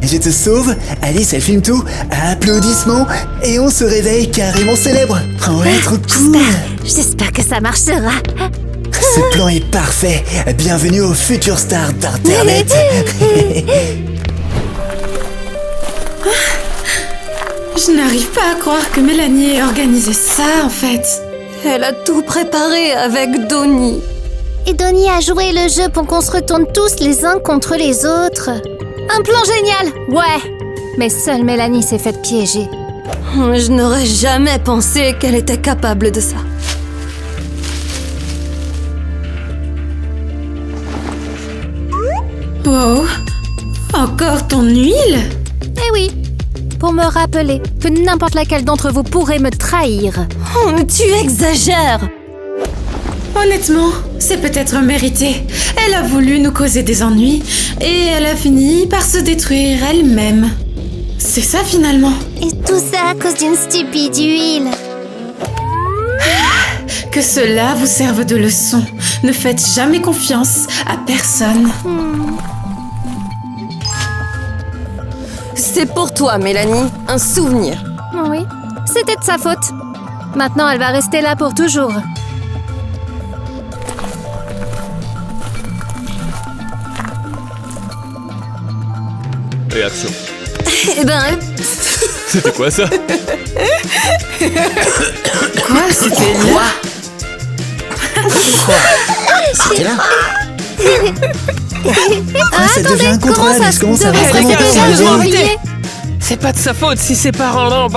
Je te sauve, Alice elle filme tout, applaudissements, et on se réveille carrément célèbre. Ouais, trop cool. J'espère que ça marchera. Ce plan est parfait. Bienvenue aux futures stars d'Internet. Je n'arrive pas à croire que Mélanie ait organisé ça en fait. Elle a tout préparé avec Donnie. Et Donnie a joué le jeu pour qu'on se retourne tous les uns contre les autres. Un plan génial, ouais. Mais seule Mélanie s'est faite piéger. Je n'aurais jamais pensé qu'elle était capable de ça. Oh, encore ton huile? Eh oui, pour me rappeler que n'importe laquelle d'entre vous pourrait me trahir. Oh, tu exagères. Honnêtement, c'est peut-être mérité. Elle a voulu nous causer des ennuis et elle a fini par se détruire elle-même. C'est ça finalement. Et tout ça à cause d'une stupide huile. Que cela vous serve de leçon. Ne faites jamais confiance à personne. C'est pour toi, Mélanie, un souvenir. Oui, c'était de sa faute. Maintenant, elle va rester là pour toujours. Et action. Eh ben... C'était quoi ça? Quoi? C'était Quoi? C'était là? Ça devient incontrôlable, je commence à avoir vraiment peur. Sérieusement, c'est pas de sa faute si c'est parents.